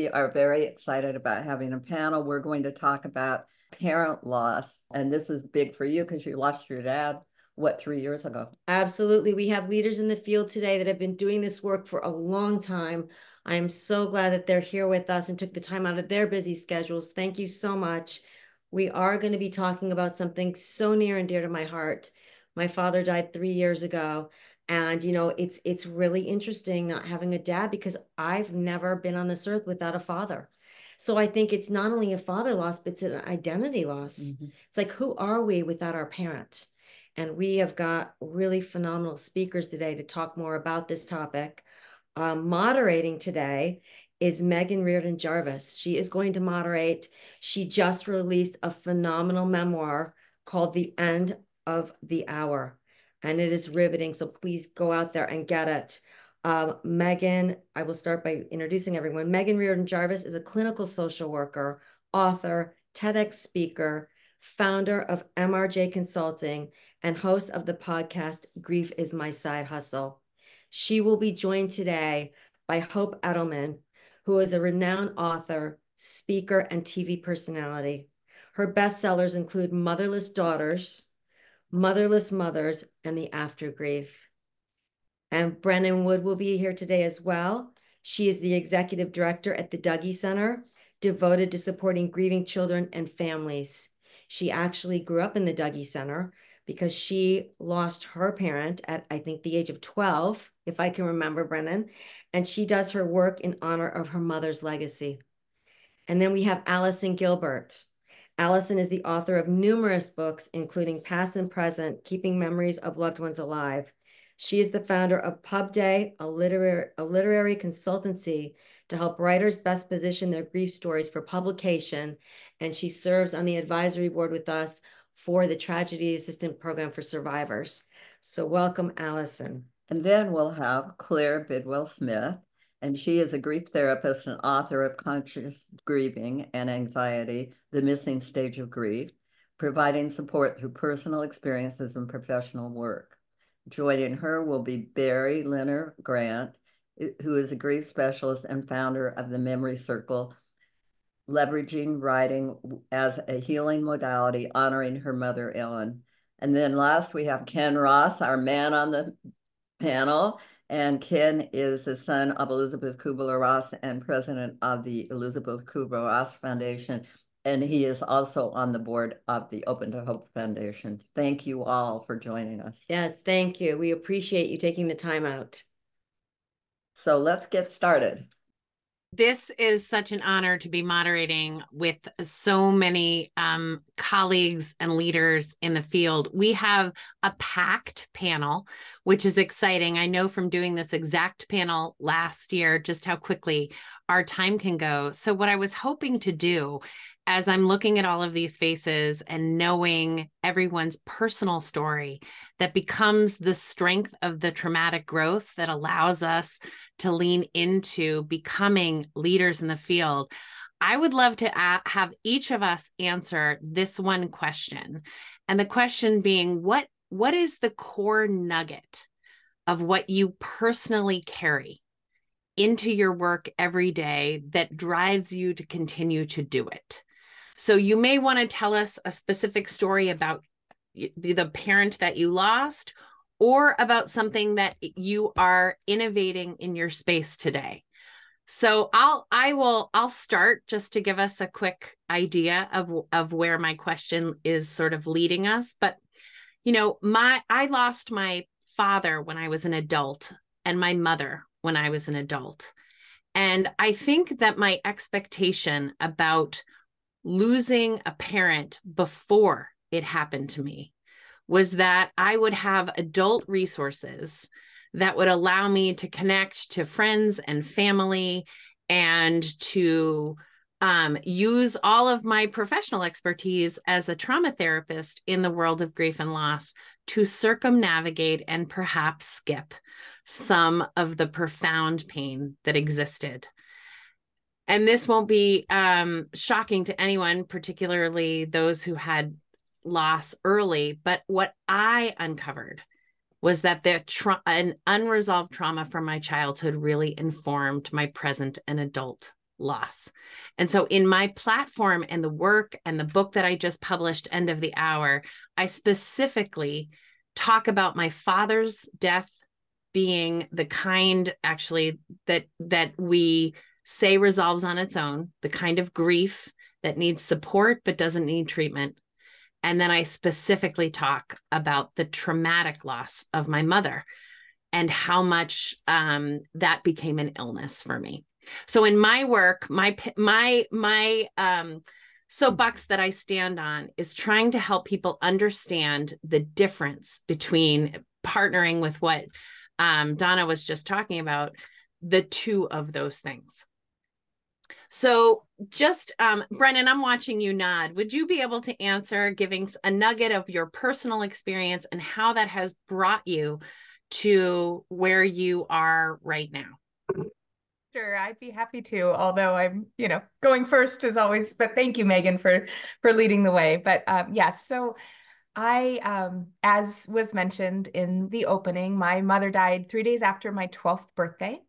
are very excited about having a panel. We're going to talk about parent loss. And this is big for you because you lost your dad, what, 3 years ago? Absolutely. We have leaders in the field today that have been doing this work for a long time. I am so glad that they're here with us and took the time out of their busy schedules. Thank you so much. We are going to be talking about something so near and dear to my heart. My father died 3 years ago. And, it's really interesting not having a dad because I've never been on this earth without a father. So I think it's not only a father loss, but it's an identity loss. Mm-hmm. It's like, who are we without our parent? And we have got really phenomenal speakers today to talk more about this topic. Moderating today is Meghan Riordan Jarvis. She is going to moderate. She just released a phenomenal memoir called The End of the Hour, and it is riveting. So please go out there and get it. Meghan, I will start by introducing everyone. Meghan Riordan Jarvis is a clinical social worker, author, TEDx speaker, founder of MRJ Consulting, and host of the podcast, Grief is My Side Hustle. She will be joined today by Hope Edelman, who is a renowned author, speaker, and TV personality. Her bestsellers include Motherless Daughters, Motherless Mothers, and The After Grief. And Brennan Wood will be here today as well. She is the executive director at the Dougy Center, devoted to supporting grieving children and families. She actually grew up in the Dougy Center because she lost her parent at, I think, the age of 12, if I can remember, Brennan. And she does her work in honor of her mother's legacy. And then we have Allison Gilbert. Allison is the author of numerous books, including Past and Present, Keeping Memories of Loved Ones Alive. She is the founder of Pub Day, a literary consultancy to help writers best position their grief stories for publication. And she serves on the advisory board with us for the Tragedy Assistance Program for Survivors. So welcome, Allison. And then we'll have Claire Bidwell-Smith, and she is a grief therapist and author of Conscious Grieving and Anxiety, The Missing Stage of Grief, providing support through personal experiences and professional work. Joining her will be Barri Leiner Grant, who is a grief specialist and founder of the Memory Circle, leveraging writing as a healing modality, honoring her mother, Ellen. And then last, we have Ken Ross, our man on the panel. And Ken is the son of Elizabeth Kubler-Ross and president of the Elizabeth Kubler-Ross Foundation. And he is also on the board of the Open to Hope Foundation. Thank you all for joining us. Yes, thank you. We appreciate you taking the time out. So let's get started. This is such an honor to be moderating with so many colleagues and leaders in the field. We have a packed panel, which is exciting. I know from doing this exact panel last year, just how quickly our time can go. So what I was hoping to do, as I'm looking at all of these faces and knowing everyone's personal story that becomes the strength of the traumatic growth that allows us to lean into becoming leaders in the field, I would love to have each of us answer this one question. And the question being, what is the core nugget of what you personally carry into your work every day that drives you to continue to do it? So you may want to tell us a specific story about the parent that you lost, or about something that you are innovating in your space today. So I'll start just to give us a quick idea of where my question is sort of leading us. But I lost my father when I was an adult and my mother when I was an adult. And I think that my expectation about losing a parent before it happened to me was that I would have adult resources that would allow me to connect to friends and family and to use all of my professional expertise as a trauma therapist in the world of grief and loss to circumnavigate and perhaps skip some of the profound pain that existed. And this won't be shocking to anyone, particularly those who had loss early. But what I uncovered was that an unresolved trauma from my childhood really informed my present and adult loss. And so in my platform and the work and the book that I just published, End of the Hour, I specifically talk about my father's death being the kind actually that we say resolves on its own, the kind of grief that needs support but doesn't need treatment. And then I specifically talk about the traumatic loss of my mother and how much that became an illness for me. So in my work, my soapbox that I stand on is trying to help people understand the difference between partnering with what Donna was just talking about, the two of those things. So just, Brennan, I'm watching you nod. Would you be able to answer, giving a nugget of your personal experience and how that has brought you to where you are right now? Sure, I'd be happy to, although I'm, going first as always, but thank you, Meghan, for leading the way. But yes, so I, as was mentioned in the opening, my mother died 3 days after my 12th birthday.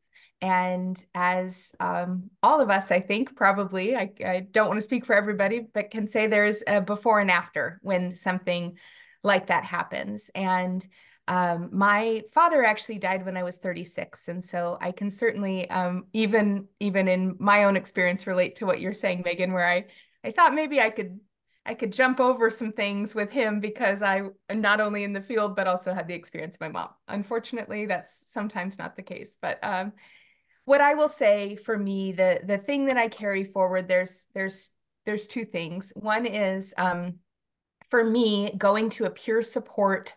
And as all of us, I think, probably, I don't want to speak for everybody, but can say there's a before and after when something like that happens. And my father actually died when I was 36. And so I can certainly, even in my own experience, relate to what you're saying, Meghan, where I thought maybe I could jump over some things with him because I am not only in the field, but also had the experience of my mom. Unfortunately, that's sometimes not the case. But what I will say for me, the thing that I carry forward, there's two things. One is for me, going to a peer support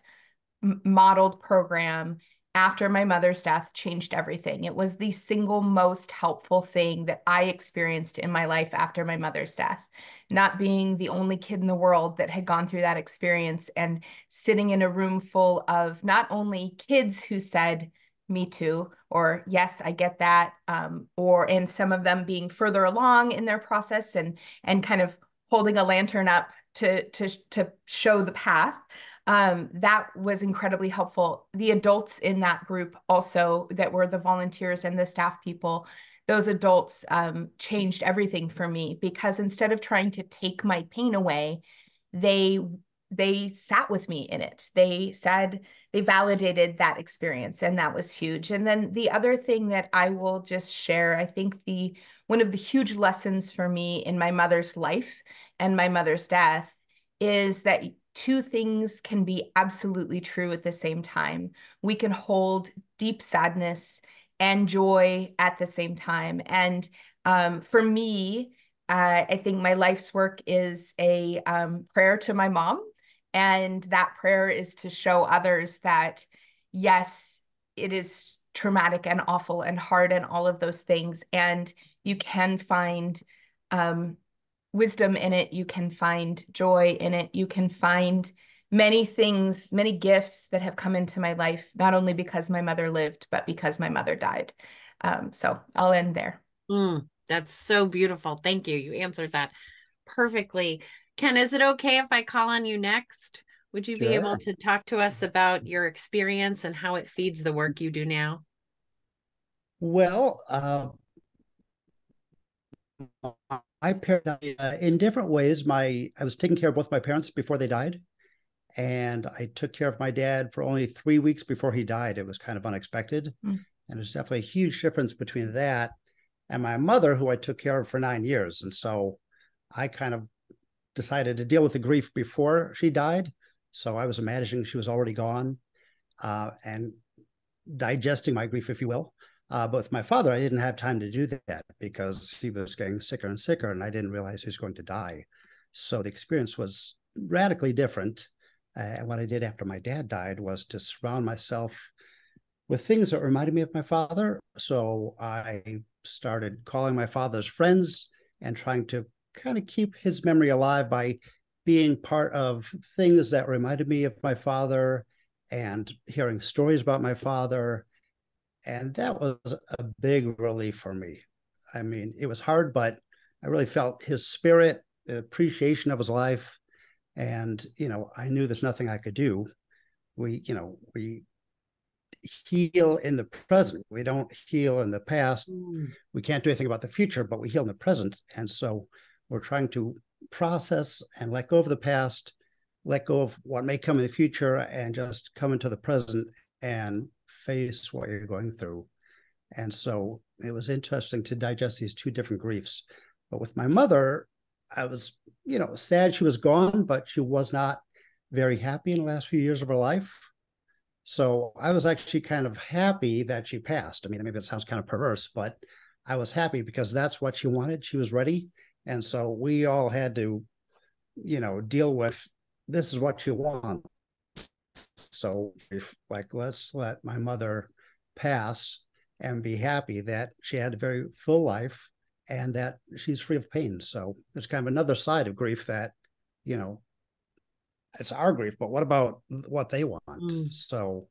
modeled program after my mother's death changed everything. It was the single most helpful thing that I experienced in my life after my mother's death. Not being the only kid in the world that had gone through that experience and sitting in a room full of not only kids who said, "Me too," or "Yes, I get that," and some of them being further along in their process and kind of holding a lantern up to show the path. That was incredibly helpful. The adults in that group also, that were the volunteers and the staff people, those adults changed everything for me, because instead of trying to take my pain away, they sat with me in it. They said, they validated that experience, and that was huge. And then the other thing that I will just share, I think one of the huge lessons for me in my mother's life and my mother's death is that two things can be absolutely true at the same time. We can hold deep sadness and joy at the same time. And for me, I think my life's work is a prayer to my mom. And that prayer is to show others that, yes, it is traumatic and awful and hard and all of those things. And you can find wisdom in it. You can find joy in it. You can find many things, many gifts that have come into my life, not only because my mother lived, but because my mother died. So I'll end there. That's so beautiful. Thank you. You answered that perfectly. Ken, is it okay if I call on you next? Would you be able to talk to us about your experience and how it feeds the work you do now? Well, my parents, in different ways, I was taking care of both my parents before they died. And I took care of my dad for only 3 weeks before he died. It was kind of unexpected. And there's definitely a huge difference between that and my mother, who I took care of for 9 years. And so I kind of decided to deal with the grief before she died. So I was imagining she was already gone and digesting my grief, if you will. But with my father, I didn't have time to do that because he was getting sicker and sicker, and I didn't realize he was going to die. So the experience was radically different. And what I did after my dad died was to surround myself with things that reminded me of my father. So I started calling my father's friends and trying to kind of keep his memory alive by being part of things that reminded me of my father and hearing stories about my father. And that was a big relief for me. I mean, it was hard, but I really felt his spirit, the appreciation of his life. And, I knew there's nothing I could do. heal in the present. We don't heal in the past. We can't do anything about the future, but we heal in the present. And so we're trying to process and let go of the past, let go of what may come in the future, and just come into the present and face what you're going through. And so it was interesting to digest these two different griefs. But with my mother, I was, sad she was gone, but she was not very happy in the last few years of her life. So I was actually kind of happy that she passed. I mean, maybe it sounds kind of perverse, but I was happy because that's what she wanted. She was ready. And so we all had to, deal with, this is what you want. So let's let my mother pass and be happy that she had a very full life and that she's free of pain. So there's kind of another side of grief that, it's our grief, but what about what they want? So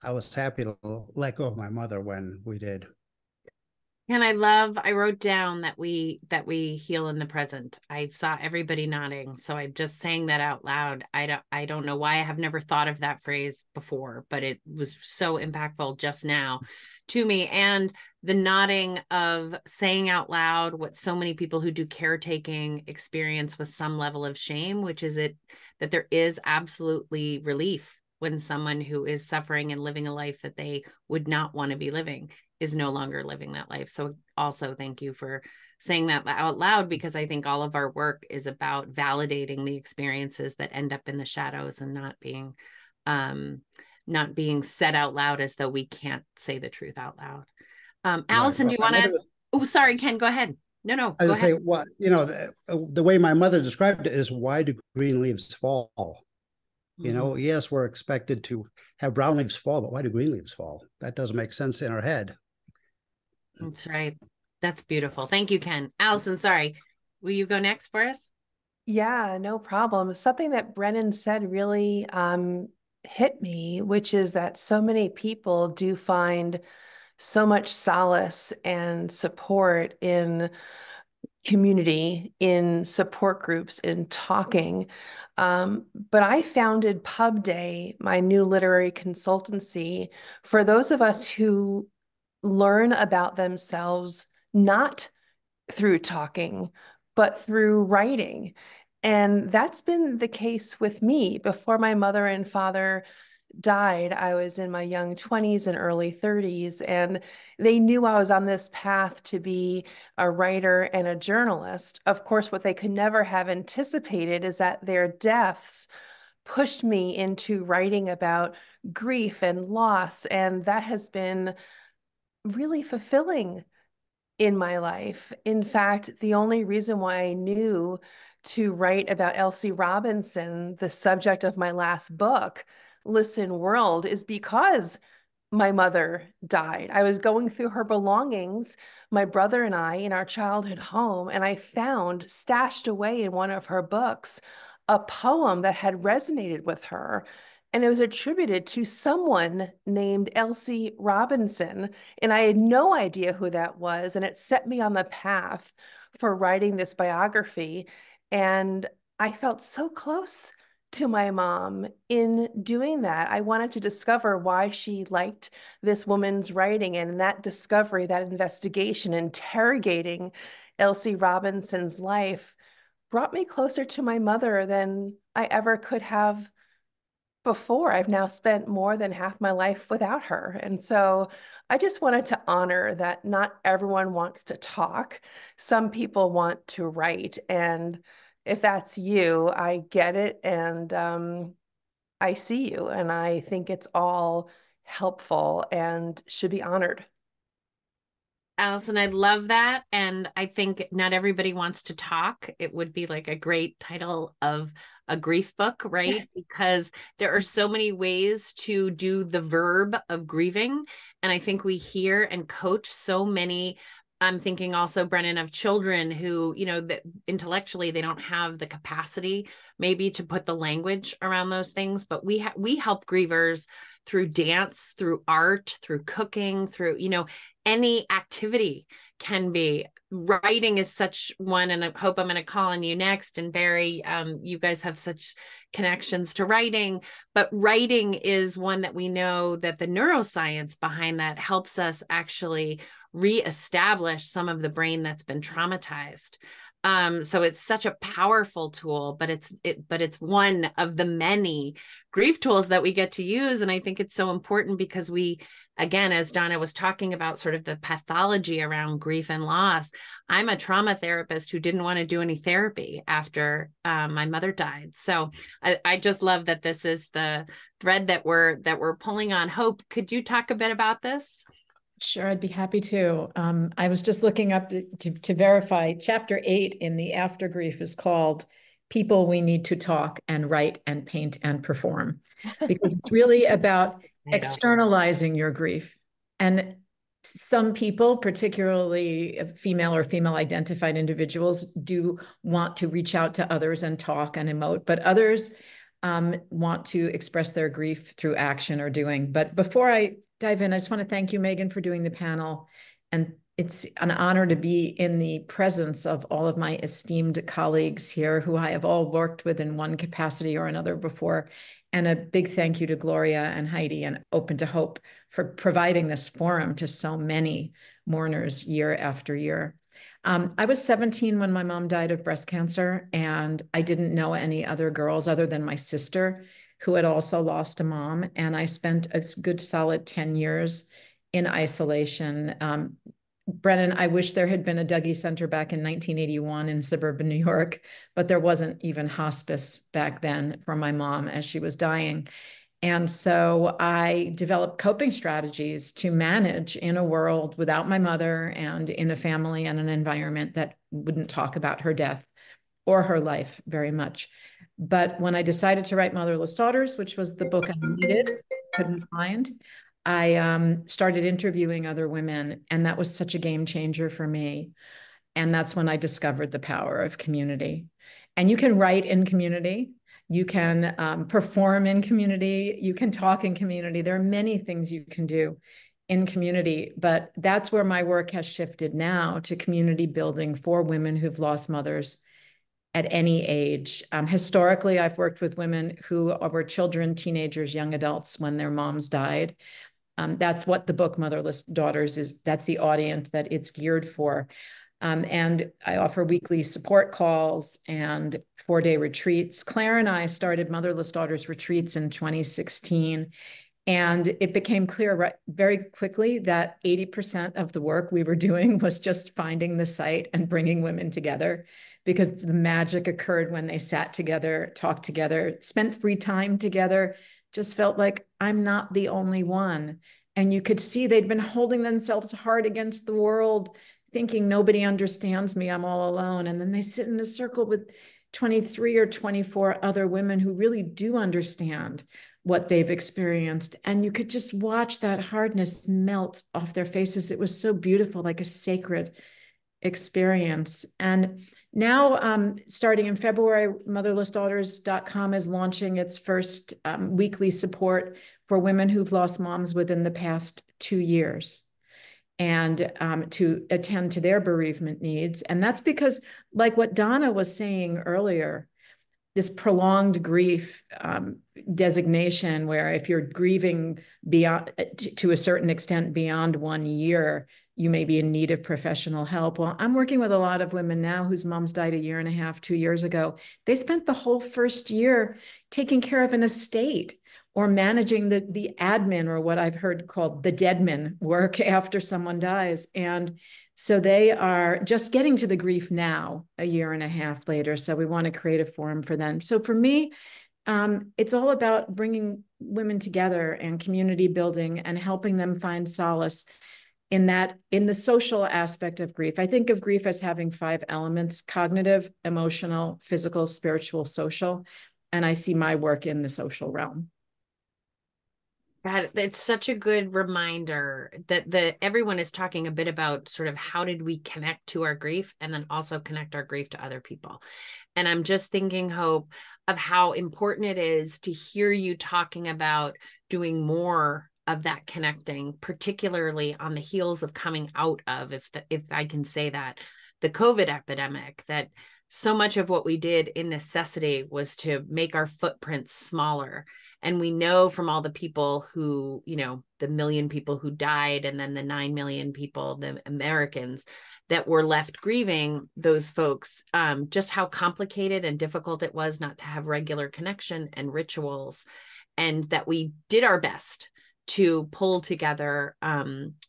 I was happy to let go of my mother when we did. And I wrote down that we heal in the present. I saw everybody nodding. So I'm just saying that out loud. I don't know why I have never thought of that phrase before, but it was so impactful just now to me. And the nodding of saying out loud what so many people who do caretaking experience with some level of shame, which is that there is absolutely relief when someone who is suffering and living a life that they would not want to be living is no longer living that life. So also thank you for saying that out loud, because I think all of our work is about validating the experiences that end up in the shadows and not being said out loud as though we can't say the truth out loud. Allison, right. Well, do you want to? Oh, sorry, Ken, go ahead. No, I was say, what, the way my mother described it is, why do green leaves fall? Yes, we're expected to have brown leaves fall, but why do green leaves fall? That doesn't make sense in our head. That's right. That's beautiful. Thank you, Ken. Allison, sorry. Will you go next for us? Yeah, no problem. Something that Brennan said really hit me, which is that so many people do find so much solace and support in community, in support groups, in talking. But I founded Pub Day, my new literary consultancy, for those of us who learn about themselves not through talking, but through writing. And that's been the case with me. Before my mother and father died, I was in my young 20s and early 30s, and they knew I was on this path to be a writer and a journalist. Of course, what they could never have anticipated is that their deaths pushed me into writing about grief and loss, and that has been really fulfilling in my life. In fact, the only reason why I knew to write about Elsie Robinson, the subject of my last book, Listen World, is because my mother died. I was going through her belongings, my brother and I, in our childhood home, and I found stashed away in one of her books a poem that had resonated with her. And it was attributed to someone named Elsie Robinson. And I had no idea who that was. And it set me on the path for writing this biography. And I felt so close to my mom in doing that. I wanted to discover why she liked this woman's writing, and that discovery, that investigation, interrogating Elsie Robinson's life brought me closer to my mother than I ever could have before. I've now spent more than half my life without her. And so I just wanted to honor that not everyone wants to talk. Some people want to write. And if that's you, I get it. And I see you. And I think it's all helpful and should be honored. Allison, I love that. And I think not everybody wants to talk. It would be like a great title of a grief book, right? Because there are so many ways to do the verb of grieving. And I think we hear and coach so many. I'm thinking also, Brennan, of children who, that intellectually they don't have the capacity maybe to put the language around those things, but we help grievers through dance, through art, through cooking, through, any activity can be. Writing is such one, and I hope I'm going to call on you next. And Barri, you guys have such connections to writing, but writing is one that we know that the neuroscience behind that helps us actually reestablish some of the brain that's been traumatized. So it's such a powerful tool, but it's one of the many grief tools that we get to use. And I think it's so important because we, again, as Donna was talking about sort of the pathology around grief and loss, I'm a trauma therapist who didn't want to do any therapy after my mother died. So I just love that this is the thread that we're pulling on. Hope, could you talk a bit about this? Sure, I'd be happy to. I was just looking up to verify. Chapter 8 in the After Grief is called People We Need to Talk and Write and Paint and Perform, because it's really about externalizing your grief. And some people, particularly female or female identified individuals, do want to reach out to others and talk and emote, but others want to express their grief through action or doing. But before I dive in, I just want to thank you, Meghan, for doing the panel. And it's an honor to be in the presence of all of my esteemed colleagues here who I have all worked with in one capacity or another before. And a big thank you to Gloria and Heidi and Open to Hope for providing this forum to so many mourners year after year. I was 17 when my mom died of breast cancer, and I didn't know any other girls other than my sister who had also lost a mom. And I spent a good solid 10 years in isolation. Brennan, I wish there had been a Dougie Center back in 1981 in suburban New York, but there wasn't even hospice back then for my mom as she was dying. And so I developed coping strategies to manage in a world without my mother and in a family and an environment that wouldn't talk about her death or her life very much. But when I decided to write Motherless Daughters, which was the book I needed, couldn't find, I started interviewing other women, and that was such a game changer for me. And that's when I discovered the power of community. And you can write in community. You can perform in community. You can talk in community. There are many things you can do in community, but that's where my work has shifted now to community building for women who've lost mothers at any age. Historically, I've worked with women who were children, teenagers, young adults when their moms died. That's what the book Motherless Daughters is. That's the audience that it's geared for. And I offer weekly support calls and 4-day retreats. Claire and I started Motherless Daughters retreats in 2016. And it became clear very quickly that 80% of the work we were doing was just finding the site and bringing women together, because the magic occurred when they sat together, talked together, spent free time together, just felt like I'm not the only one. And you could see they'd been holding themselves hard against the world, thinking nobody understands me, I'm all alone. And then they sit in a circle with 23 or 24 other women who really do understand what they've experienced. And you could just watch that hardness melt off their faces. It was so beautiful, like a sacred experience. And now, starting in February, motherlessdaughters.com is launching its first weekly support for women who've lost moms within the past 2 years, and to attend to their bereavement needs. And that's because, like what Donna was saying earlier, this prolonged grief designation, where if you're grieving beyond, to a certain extent, beyond 1 year, you may be in need of professional help. Well, I'm working with a lot of women now whose moms died 1.5 years, 2 years ago. They spent the whole first year taking care of an estate or managing the admin, or what I've heard called the deadman work after someone dies. And so they are just getting to the grief now, 1.5 years later. So we want to create a forum for them. So for me, it's all about bringing women together and community building and helping them find solace in the social aspect of grief. I think of grief as having 5 elements: cognitive, emotional, physical, spiritual, social. And I see my work in the social realm. God, it's such a good reminder that everyone is talking a bit about sort of how did we connect to our grief and then also connect our grief to other people. And I'm just thinking, Hope, of how important it is to hear you talking about doing more of that connecting, particularly on the heels of coming out of, if I can say that, the COVID epidemic, that so much of what we did in necessity was to make our footprints smaller. And we know from all the people who, you know, the 1 million people who died, and then the 9 million people, the Americans that were left grieving those folks, just how complicated and difficult it was not to have regular connection and rituals, and that we did our best to pull together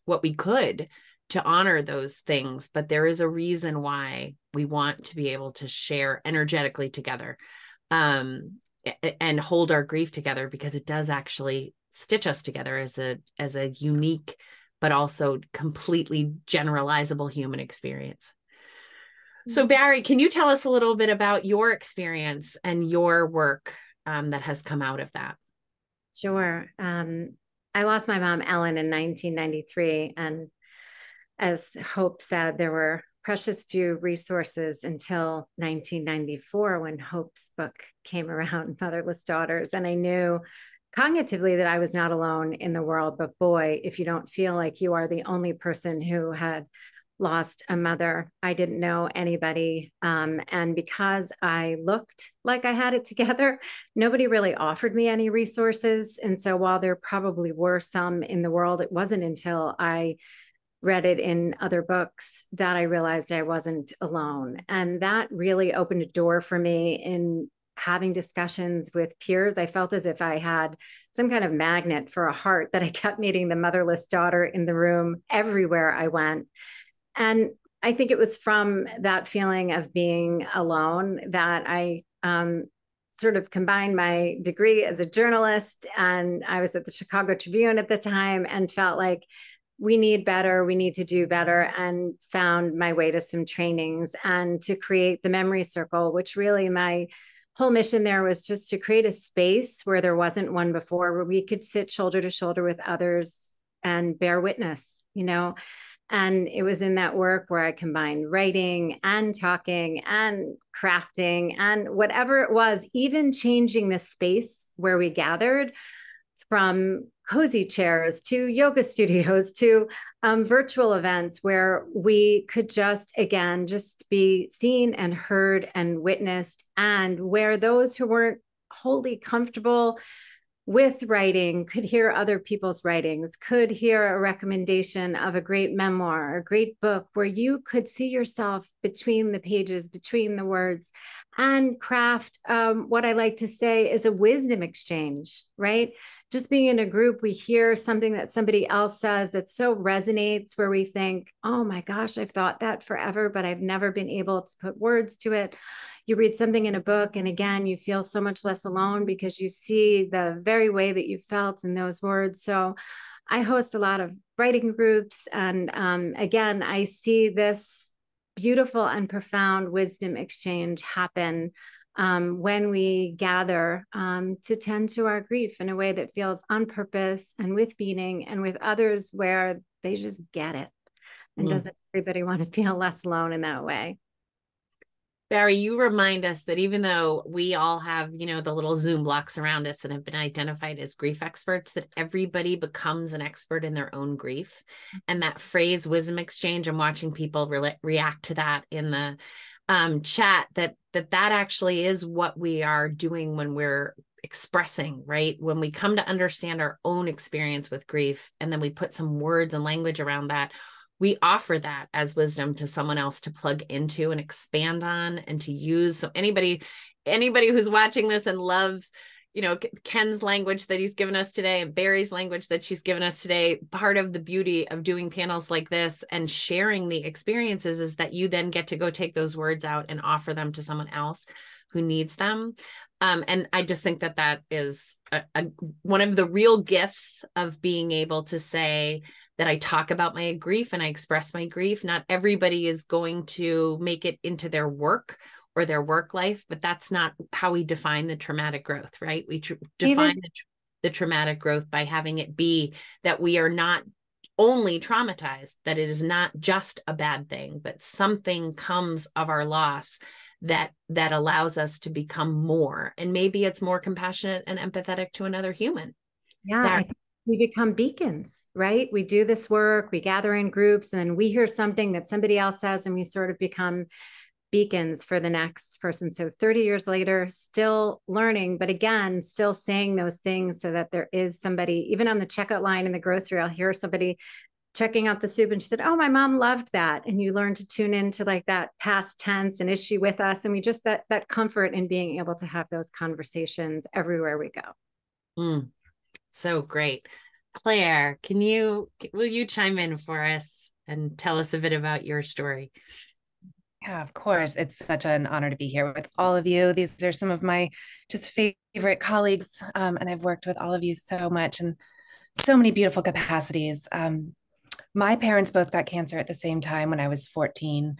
what we could to honor those things. But there is a reason why we want to be able to share energetically together. And hold our grief together, because it does actually stitch us together as a unique, but also completely generalizable human experience. So Barri, can you tell us a little bit about your experience and your work that has come out of that? Sure. I lost my mom, Ellen, in 1993. And as Hope said, there were precious few resources until 1994, when Hope's book came around, Motherless Daughters. And I knew cognitively that I was not alone in the world, but boy, if you don't feel like you are the only person who had lost a mother, I didn't know anybody. And because I looked like I had it together, nobody really offered me any resources. And so while there probably were some in the world, it wasn't until I read it in other books that I realized I wasn't alone. And that really opened a door for me in having discussions with peers. I felt as if I had some kind of magnet for a heart, that I kept meeting the motherless daughter in the room everywhere I went. And I think it was from that feeling of being alone that I sort of combined my degree as a journalist, and I was at the Chicago Tribune at the time, and felt like we need better, we need to do better, and found my way to some trainings and to create the Memory Circle, which really my whole mission there was just to create a space where there wasn't one before, where we could sit shoulder to shoulder with others and bear witness, you know. And it was in that work where I combined writing and talking and crafting and whatever it was, even changing the space where we gathered, from cozy chairs to yoga studios to virtual events, where we could just be seen and heard and witnessed, and where those who weren't wholly comfortable with writing could hear other people's writings, could hear a recommendation of a great memoir, a great book, where you could see yourself between the pages, between the words, and craft what I like to say is a wisdom exchange, right? Just being in a group, we hear something that somebody else says that so resonates, where we think, oh my gosh, I've thought that forever, but I've never been able to put words to it. You read something in a book, and again, you feel so much less alone because you see the very way that you felt in those words. So I host a lot of writing groups. And again, I see this beautiful and profound wisdom exchange happen when we gather to tend to our grief in a way that feels on purpose and with meaning, and with others where they just get it. And doesn't everybody want to feel less alone in that way? Barri, you remind us that even though we all have, you know, the little Zoom blocks around us and have been identified as grief experts, that everybody becomes an expert in their own grief. And that phrase, wisdom exchange, I'm watching people react to that in the chat, that actually is what we are doing when we're expressing, right? When we come to understand our own experience with grief, and then we put some words and language around that, we offer that as wisdom to someone else to plug into and expand on and to use. So anybody who's watching this and loves, you know, Ken's language that he's given us today and Barri's language that she's given us today, part of the beauty of doing panels like this and sharing the experiences is that you then get to go take those words out and offer them to someone else who needs them. And I just think that is one of the real gifts of being able to say that I talk about my grief and I express my grief. Not everybody is going to make it into their work or their work life, but that's not how we define the traumatic growth, right? We define the traumatic growth by having it be that we are not only traumatized, that it is not just a bad thing, but something comes of our loss that allows us to become more. And maybe it's more compassionate and empathetic to another human. Yeah, I think we become beacons, right? We do this work, we gather in groups, and then we hear something that somebody else says, and we sort of become beacons for the next person. So 30 years later, still learning, but again, still saying those things so that there is somebody, even on the checkout line in the grocery, I'll hear somebody checking out the soup and she said, oh, my mom loved that. And you learn to tune into like that past tense and is she with us? And we just, that comfort in being able to have those conversations everywhere we go. So great. Claire, will you chime in for us and tell us a bit about your story? Yeah, of course. It's such an honor to be here with all of you. These are some of my just favorite colleagues, and I've worked with all of you so much in so many beautiful capacities. My parents both got cancer at the same time when I was 14,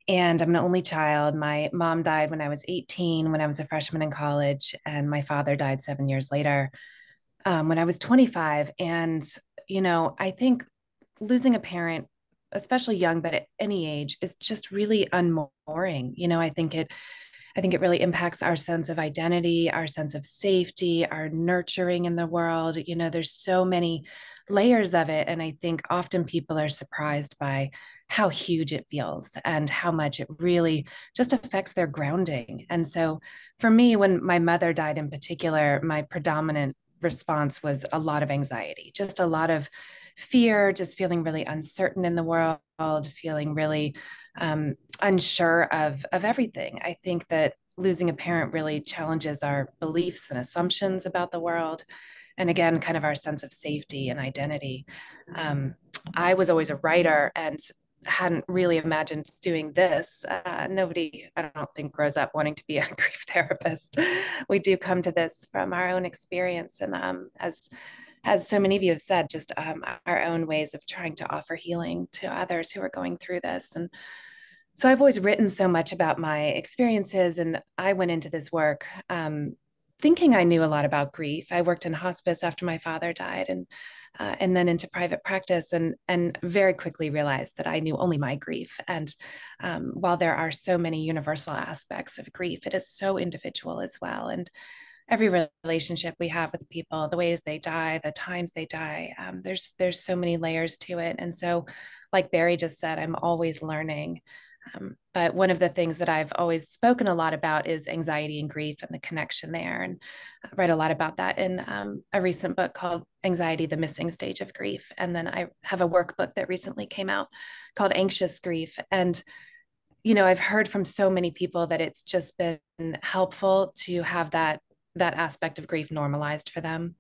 and I'm an only child. My mom died when I was 18, when I was a freshman in college, and my father died 7 years later, when I was 25. And, I think losing a parent, especially young, but at any age, is just really unmooring. I think it really impacts our sense of identity, our sense of safety, our nurturing in the world. There's so many layers of it. And I think often people are surprised by how huge it feels and how much it really just affects their grounding. And so for me, when my mother died in particular, my predominant response was a lot of anxiety, just a lot of fear, just feeling really uncertain in the world, feeling really unsure of everything. I think that losing a parent really challenges our beliefs and assumptions about the world. And again, kind of our sense of safety and identity. I was always a writer and hadn't really imagined doing this. Nobody, I don't think, grows up wanting to be a grief therapist. We do come to this from our own experience. And as so many of you have said, just our own ways of trying to offer healing to others who are going through this. And so I've always written so much about my experiences, and I went into this work thinking I knew a lot about grief. I worked in hospice after my father died, and then into private practice, and very quickly realized that I knew only my grief. And while there are so many universal aspects of grief, it is so individual as well. And every relationship we have with people, the ways they die, the times they die, there's so many layers to it. And so, like Barri just said, I'm always learning. But one of the things that I've always spoken a lot about is anxiety and grief and the connection there. And I write a lot about that in a recent book called Anxiety, the Missing Stage of Grief. And then I have a workbook that recently came out called Anxious Grief. And, I've heard from so many people that it's just been helpful to have that aspect of grief normalized for them.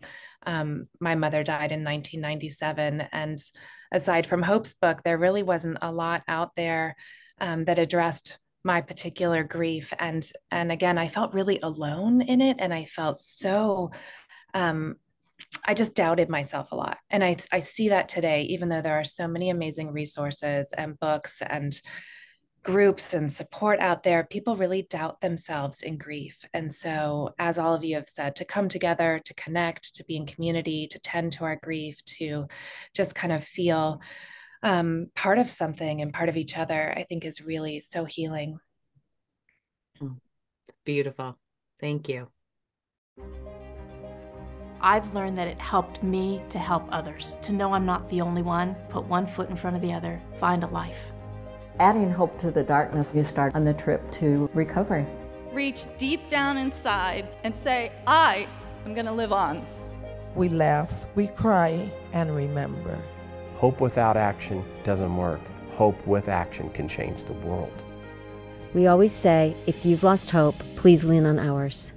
My mother died in 1997. And aside from Hope's book, there really wasn't a lot out there that addressed my particular grief. And again, I felt really alone in it. And I felt so, I just doubted myself a lot. And I see that today, even though there are so many amazing resources and books and groups and support out there, people really doubt themselves in grief. And so, as all of you have said, to come together, to connect, to be in community, to tend to our grief, to just kind of feel part of something and part of each other, I think is really so healing. Beautiful. Thank you. I've learned that it helped me to help others, to know I'm not the only one, put one foot in front of the other, find a life. Adding hope to the darkness, you start on the trip to recovery. Reach deep down inside and say, I am going to live on. We laugh, we cry, and remember. Hope without action doesn't work. Hope with action can change the world. We always say, if you've lost hope, please lean on ours.